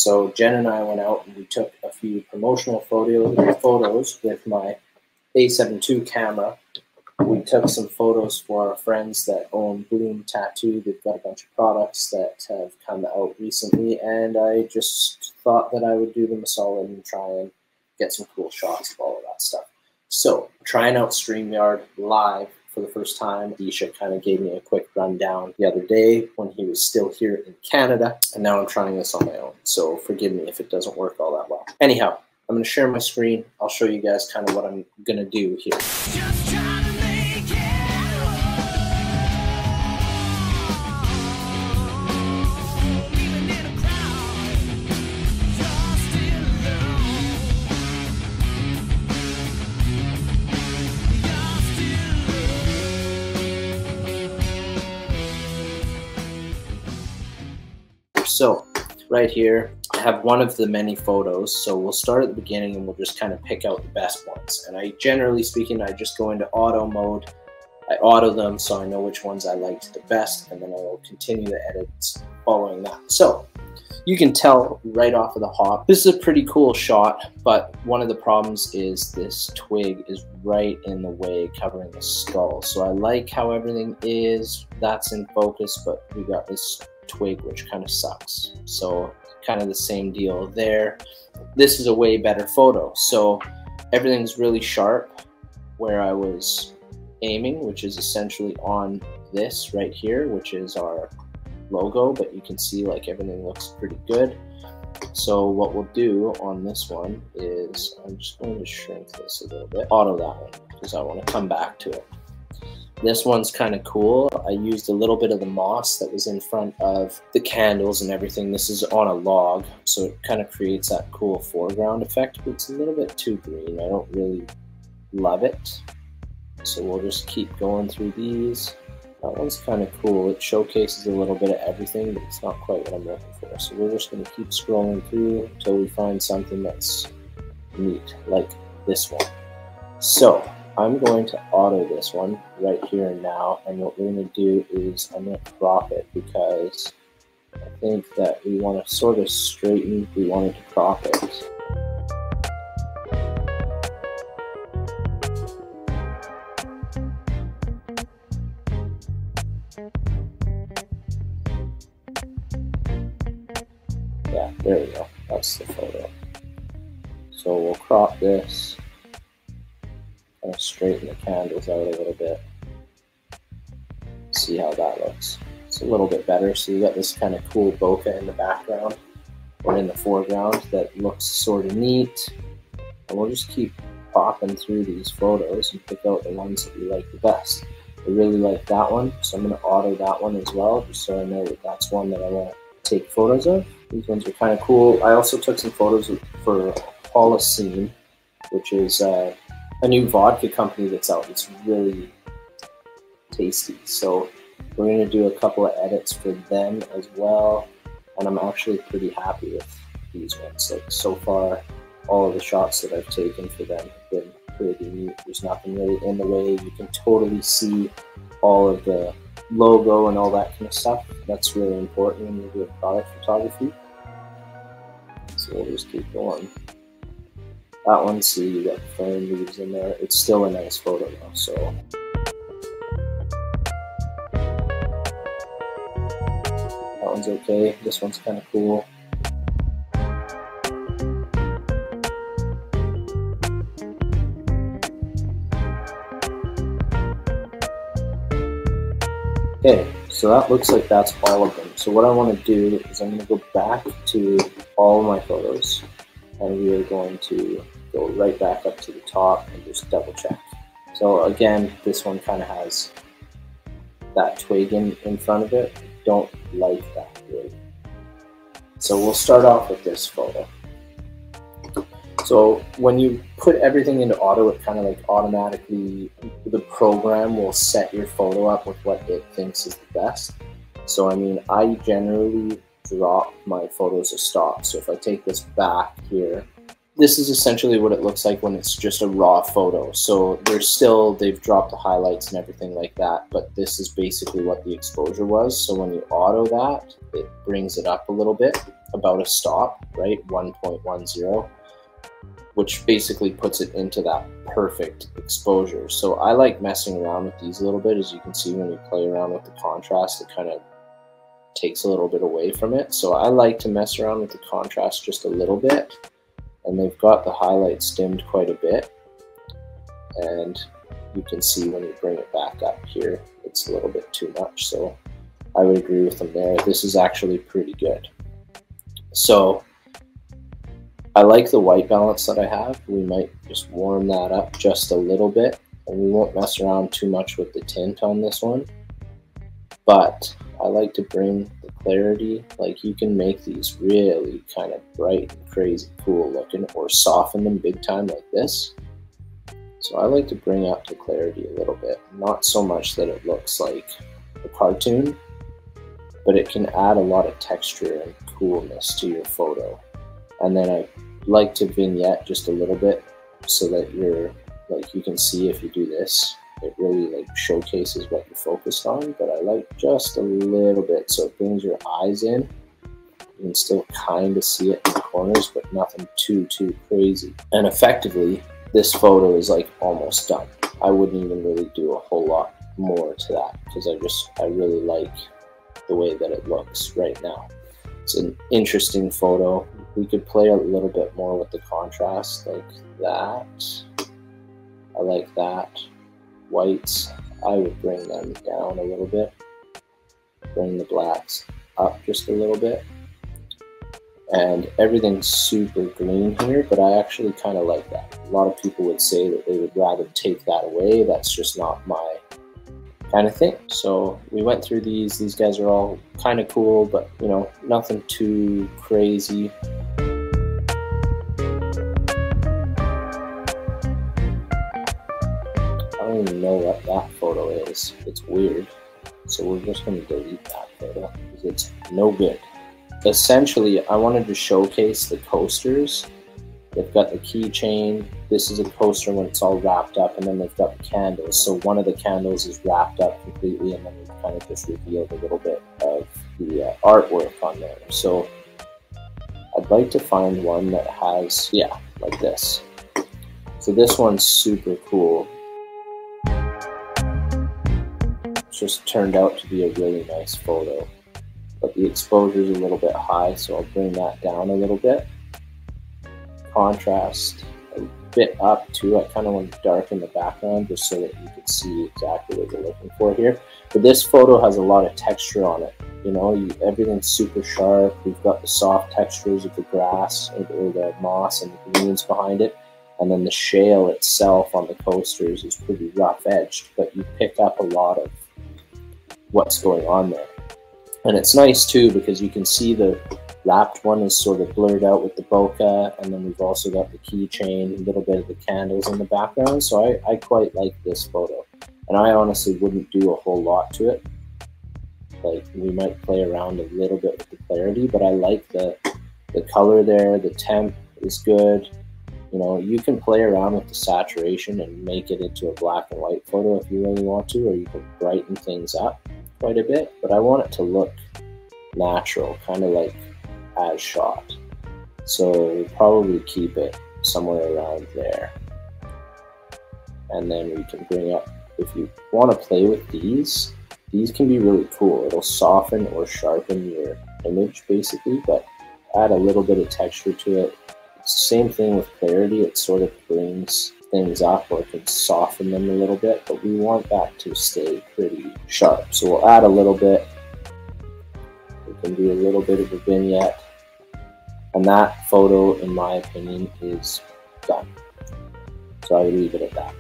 So Jen and I went out and we took a few promotional photos with my A7 II camera. We took some photos for our friends that own Bloom Tattoo. They've got a bunch of products that have come out recently, and I just thought that I would do them a solid and try and get some cool shots of all of that stuff. So, trying out StreamYard live for the first time. Isha kind of gave me a quick rundown the other day when he was still here in Canada, and now I'm trying this on my own. So forgive me if it doesn't work all that well. Anyhow, I'm going to share my screen. I'll show you guys kind of what I'm going to do here. So right here, I have one of the many photos. So we'll start at the beginning and we'll just kind of pick out the best ones. And I, generally speaking, I just go into auto mode. I auto them so I know which ones I liked the best, and then I will continue the edits following that. So you can tell right off of the hop, this is a pretty cool shot, but one of the problems is this twig is right in the way, covering the skull. So I like how everything is, that's in focus, but we got this twig which kind of sucks. So kind of the same deal there. This is a way better photo. So everything's really sharp where I was aiming, which is essentially on this right here, which is our logo, but you can see like everything looks pretty good. So what we'll do on this one is I'm just going to shrink this a little bit, auto that one because I want to come back to it. This one's kind of cool. I used a little bit of the moss that was in front of the candles and everything. This is on a log, so it kind of creates that cool foreground effect, but it's a little bit too green. I don't really love it. So we'll just keep going through these. That one's kind of cool. It showcases a little bit of everything, but it's not quite what I'm looking for. So we're just going to keep scrolling through until we find something that's neat, like this one. So I'm going to auto this one right here and now, and what we're going to do is I'm going to crop it because I think that we want to sort of straighten, we wanted to crop it. Yeah, there we go, that's the photo. So we'll crop this. Kind of straighten the candles out a little bit. See how that looks. It's a little bit better. So you got this kind of cool bokeh in the background or in the foreground that looks sort of neat. And we'll just keep popping through these photos and pick out the ones that we like the best. I really like that one, so I'm going to auto that one as well, just so I know that that's one that I want to take photos of. These ones are kind of cool. I also took some photos for Holocene, which is a new vodka company that's out. It's really tasty. So we're going to do a couple of edits for them as well. And I'm actually pretty happy with these ones. Like so far, all of the shots that I've taken for them have been pretty neat. There's nothing really in the way. You can totally see all of the logo and all that kind of stuff. That's really important when you do product photography. So we'll just keep going. That one, see, you got the flame leaves in there. It's still a nice photo though, so. That one's okay. This one's kind of cool. Okay, so that looks like that's all of them. So what I want to do is I'm going to go back to all of my photos, and we are going to go right back up to the top and just double check. So again, this one kind of has that twig in front of it. Don't like that really. So we'll start off with this photo. So when you put everything into auto, it kind of like automatically, the program will set your photo up with what it thinks is the best. So I mean, I generally drop my photos to stop. So if I take this back here this is essentially what it looks like when it's just a raw photo. So they've dropped the highlights and everything like that, but this is basically what the exposure was. So when you auto that, it brings it up a little bit, about a stop, right? 1.10, which basically puts it into that perfect exposure. So I like messing around with these a little bit. As you can see, when you play around with the contrast, it kind of takes a little bit away from it. So I like to mess around with the contrast just a little bit. And they've got the highlights dimmed quite a bit, and you can see when you bring it back up here, it's a little bit too much. So I would agree with them there. This is actually pretty good. So I like the white balance that I have. We might just warm that up just a little bit, and we won't mess around too much with the tint on this one. But I like to bring the clarity, like you can make these really kind of bright and crazy cool looking, or soften them big time like this. So I like to bring up the clarity a little bit, not so much that it looks like a cartoon, but it can add a lot of texture and coolness to your photo. And then I like to vignette just a little bit so that you can see if you do this, it really like showcases what you're focused on. But I like just a little bit so it brings your eyes in. You can still kind of see it in the corners, but nothing too crazy. And effectively, this photo is like almost done. I wouldn't even really do a whole lot more to that because I really like the way that it looks right now. It's an interesting photo. We could play a little bit more with the contrast like that. I like that. Whites, I would bring them down a little bit. Bring the blacks up just a little bit. And everything's super green here, but I actually kind of like that. A lot of people would say that they would rather take that away. That's just not my kind of thing. So we went through these. These guys are all kind of cool, but you know, nothing too crazy. I don't even know what that photo is. It's weird. So we're just going to delete that photo because it's no good. Essentially, I wanted to showcase the coasters. They've got the keychain. This is a coaster when it's all wrapped up, and then they've got the candles. So one of the candles is wrapped up completely, and then we've kind of just revealed a little bit of the artwork on there. So I'd like to find one that has, yeah, like this. So this one's super cool. It's just turned out to be a really nice photo. But the exposure is a little bit high, so I'll bring that down a little bit. Contrast a bit up too. I kind of want to darken the background just so that you can see exactly what you're looking for here. But this photo has a lot of texture on it. You know, everything's super sharp. We've got the soft textures of the grass or the moss and the greens behind it. And then the shale itself on the coasters is pretty rough edged, but you pick up a lot of what's going on there. And it's nice too because you can see the wrapped one is sort of blurred out with the bokeh, and then we've also got the keychain, a little bit of the candles in the background. So I quite like this photo, and I honestly wouldn't do a whole lot to it. Like, we might play around a little bit with the clarity, but I like the color there. The temp is good. You know, you can play around with the saturation and make it into a black and white photo if you really want to, or you can brighten things up quite a bit, but I want it to look natural, kind of like as shot. So we'll probably keep it somewhere around there. And then we can bring up, if you want to play with these can be really cool. It'll soften or sharpen your image basically, but add a little bit of texture to it. It's the same thing with clarity. It sort of brings things up or can soften them a little bit, but we want that to stay pretty sharp. So we'll add a little bit. We can do a little bit of a vignette. And that photo, in my opinion, is done. So I would leave it at that.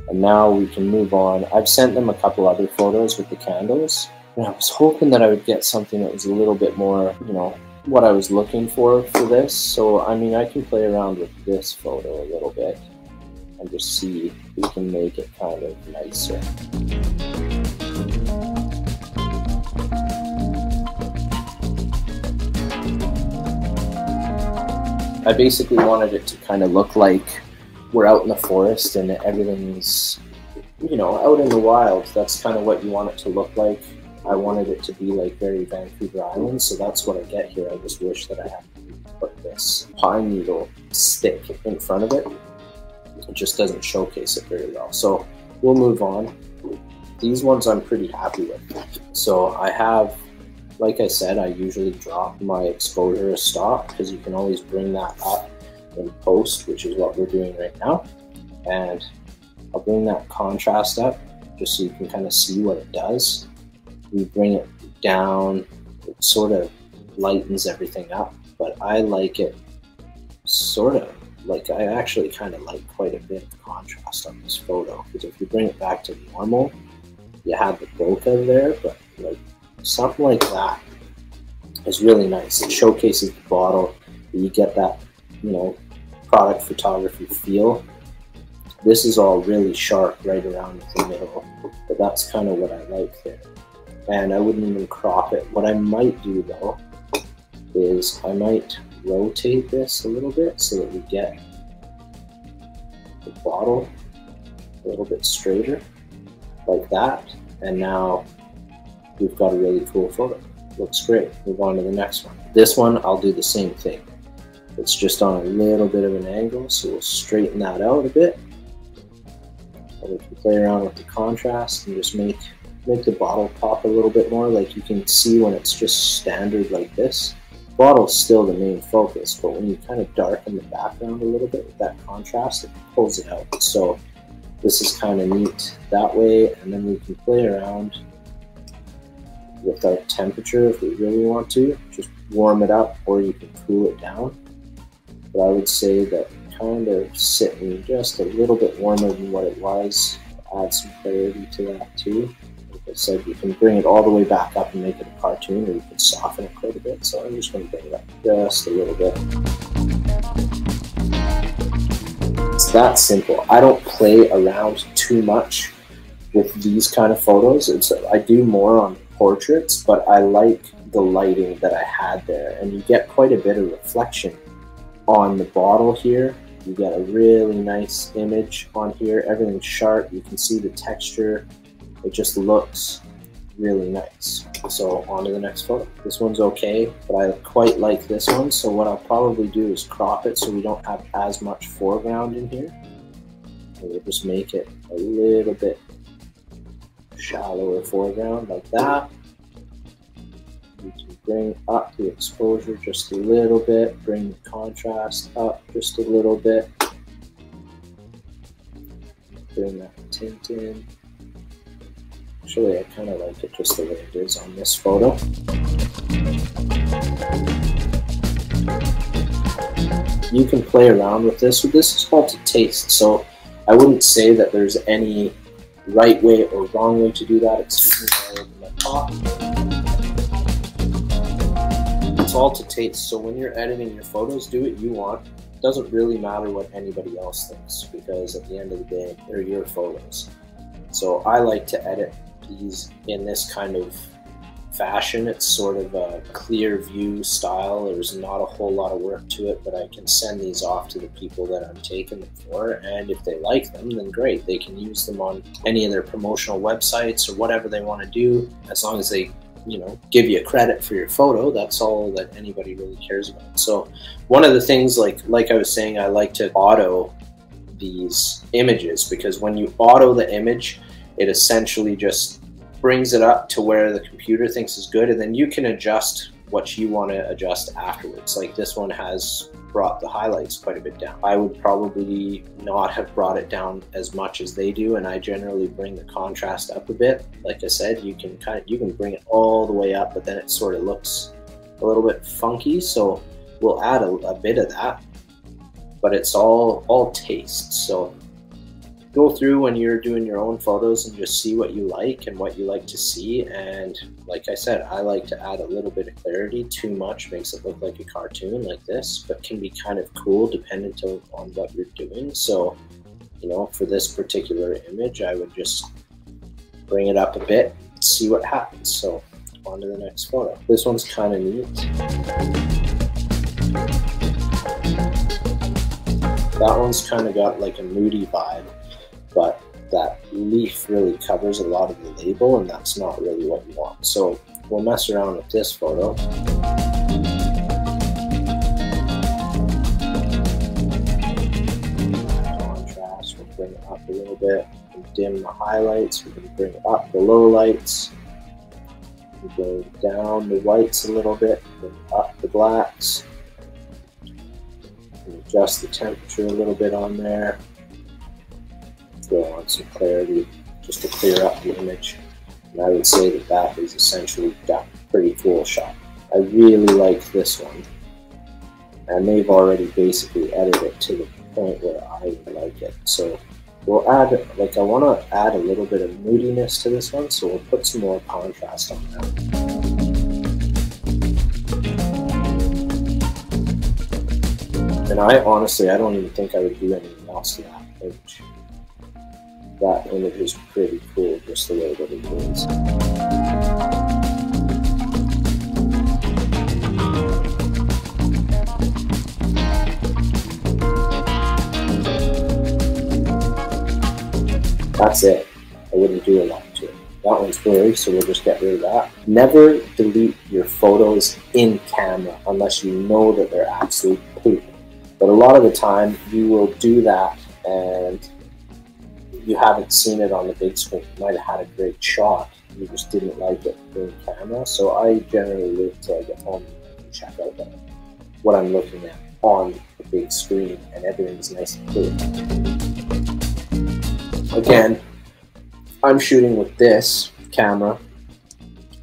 And now we can move on. I've sent them a couple other photos with the candles. And I was hoping that I would get something that was a little bit more, you know, what I was looking for this. So, I mean, I can play around with this photo a little bit and just see if we can make it kind of nicer. I basically wanted it to kind of look like we're out in the forest and everything's, you know, out in the wild. That's kind of what you want it to look like. I wanted it to be like very Vancouver Island, so that's what I get here. I just wish that I had put this pine needle stick in front of it. It just doesn't showcase it very well. So we'll move on. These ones I'm pretty happy with. So I have, like I said, I usually drop my exposure a stop because you can always bring that up in post, which is what we're doing right now. And I'll bring that contrast up just so you can kind of see what it does. We bring it down, it sort of lightens everything up, but I like it sort of like, I actually kind of like quite a bit of contrast on this photo, because if you bring it back to normal, you have the bokeh there, but like something like that is really nice. It showcases the bottle, you get that, you know, product photography feel. This is all really sharp right around the middle, but that's kind of what I like there. And I wouldn't even crop it. What I might do though is I might rotate this a little bit so that we get the bottle a little bit straighter, like that. And now we've got a really cool photo. Looks great. Move on to the next one. This one, I'll do the same thing. It's just on a little bit of an angle, so we'll straighten that out a bit. And we can play around with the contrast and just make the bottle pop a little bit more. Like you can see when it's just standard like this, the bottle's still the main focus, but when you kind of darken the background a little bit with that contrast, it pulls it out. So this is kind of neat that way, and then we can play around with our temperature if we really want to. Just warm it up, or you can cool it down. But I would say that kind of sitting just a little bit warmer than what it was, add some clarity to that too. Like I said, you can bring it all the way back up and make it a cartoon, or you can soften it quite a bit. So I'm just going to bring it up just a little bit. It's that simple. I don't play around too much with these kind of photos. I do more on portraits, but I like the lighting that I had there, and you get quite a bit of reflection on the bottle here. You get a really nice image on here. Everything's sharp. You can see the texture. It just looks really nice. So on to the next photo. This one's okay, but I quite like this one. So what I'll probably do is crop it so we don't have as much foreground in here. And we'll just make it a little bit shallower foreground like that. We can bring up the exposure just a little bit, bring the contrast up just a little bit, bring that tint in. Actually, I kind of like it just the way it is on this photo. You can play around with this. This is all to taste, so I wouldn't say that there's any right way or wrong way to do that. Excuse me, I open my top. It's all to taste, so when you're editing your photos, do what you want. It doesn't really matter what anybody else thinks, because at the end of the day, they're your photos. So I like to edit these in this kind of fashion. It's sort of a clear view style. There's not a whole lot of work to it, but I can send these off to the people that I'm taking them for, and if they like them, then great. They can use them on any of their promotional websites or whatever they want to do, as long as they, you know, give you credit for your photo. That's all that anybody really cares about. So one of the things, like I was saying, I like to auto these images, because when you auto the image, it essentially just brings it up to where the computer thinks is good, and then you can adjust what you want to adjust afterwards. Like this one has brought the highlights quite a bit down. I would probably not have brought it down as much as they do, and I generally bring the contrast up a bit. Like I said, you can bring it all the way up, but then it sort of looks a little bit funky, so we'll add a bit of that, but it's all taste. So go through when you're doing your own photos and just see what you like and what you like to see. And like I said, I like to add a little bit of clarity. Too much makes it look like a cartoon like this, but can be kind of cool dependent on what you're doing. So, you know, for this particular image, I would just bring it up a bit, see what happens. So on to the next photo. This one's kind of neat. That one's kind of got like a moody vibe, but that leaf really covers a lot of the label, and that's not really what you want. So we'll mess around with this photo. Contrast, we'll bring it up a little bit. We'll dim the highlights, we can bring up the lowlights. We'll go down the whites a little bit, bring up the blacks. And adjust the temperature a little bit on there. Throw on some clarity just to clear up the image. And I would say that that is essentially got a pretty cool shot. I really like this one. And they've already basically edited it to the point where I like it. So we'll add, like I want to add a little bit of moodiness to this one, so we'll put some more contrast on that. And I honestly, I don't even think I would do anything else to that image. That image is pretty cool, just the way that it is. That's it. I wouldn't do a lot to it. That one's blurry, so we'll just get rid of that. Never delete your photos in camera unless you know that they're absolute poop. But a lot of the time, you will do that and you haven't seen it on the big screen. You might have had a great shot, you just didn't like it in camera. So I generally wait till I get home and check out what I'm looking at on the big screen, and everything's nice and clear. Again, I'm shooting with this camera.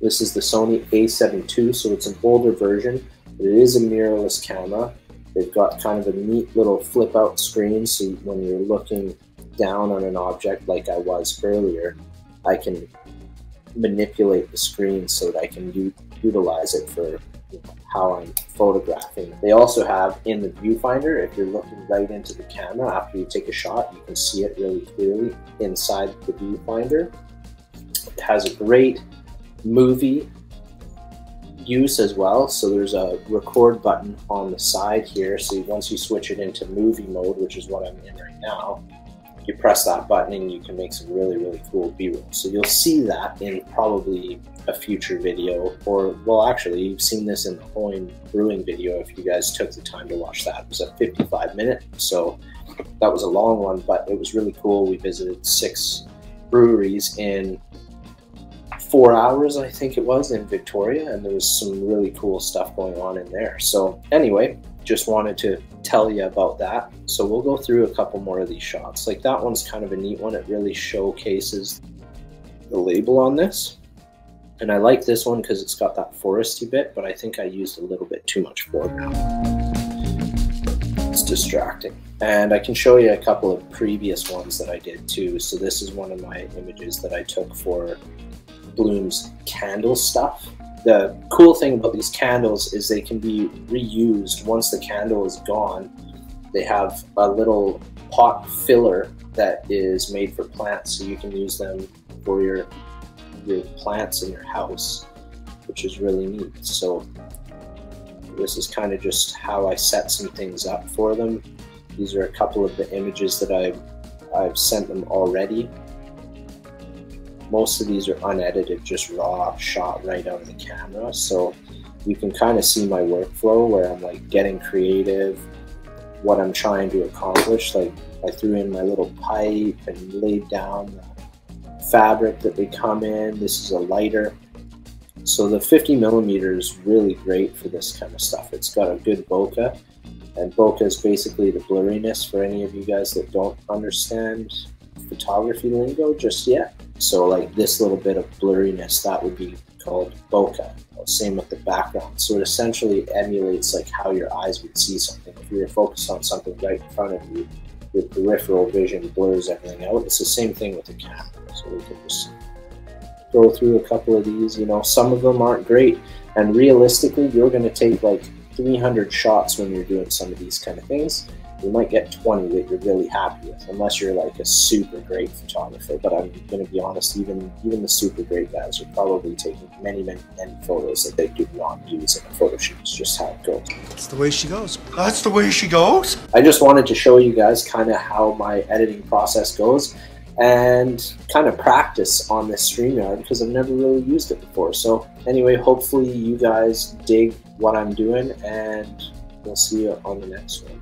This is the Sony A7 II, so it's an older version, but it is a mirrorless camera. They've got kind of a neat little flip out screen, so when you're looking down on an object like I was earlier, I can manipulate the screen so that I can utilize it for how I'm photographing. They also have in the viewfinder, if you're looking right into the camera after you take a shot, you can see it really clearly inside the viewfinder. It has a great movie use as well, so there's a record button on the side here, so once you switch it into movie mode, which is what I'm in right now, you press that button and you can make some really cool B-roll. So you'll see that in probably a future video, or well, actually you've seen this in the Hoyne brewing video if you guys took the time to watch that. It was a 55-minute, so that was a long one, but it was really cool. We visited 6 breweries in 4 hours, I think it was, in Victoria, and there was some really cool stuff going on in there. So anyway, just wanted to tell you about that. So we'll go through a couple more of these shots. Like that one's kind of a neat one. It really showcases the label on this. And I like this one because it's got that foresty bit, but I think I used a little bit too much foreground. It's distracting. And I can show you a couple of previous ones that I did too. So this is one of my images that I took for Bloom's candle stuff. The cool thing about these candles is they can be reused once the candle is gone. They have a little pot filler that is made for plants, so you can use them for your plants in your house, which is really neat. So this is kind of just how I set some things up for them. These are a couple of the images that I've sent them already. Most of these are unedited, just raw, shot right out of the camera. So you can kind of see my workflow where I'm like getting creative, what I'm trying to accomplish. Like I threw in my little pipe and laid down the fabric that they come in. This is a lighter. So the 50mm is really great for this kind of stuff. It's got a good bokeh, and bokeh is basically the blurriness for any of you guys that don't understand photography lingo just yet. So like this little bit of blurriness, that would be called bokeh. Same with the background. So it essentially emulates like how your eyes would see something. If you were focused on something right in front of you, your peripheral vision blurs everything out. It's the same thing with the camera. So we can just go through a couple of these. You know, some of them aren't great, and realistically, you're going to take like 300 shots when you're doing some of these kind of things. You might get 20 that you're really happy with, unless you're like a super great photographer. But I'm going to be honest, even the super great guys are probably taking many photos that they do not use in a photo shoot. It's just how it goes. That's the way she goes. That's the way she goes. I just wanted to show you guys kind of how my editing process goes and kind of practice on this StreamYard because I've never really used it before. So anyway, hopefully you guys dig what I'm doing, and we'll see you on the next one.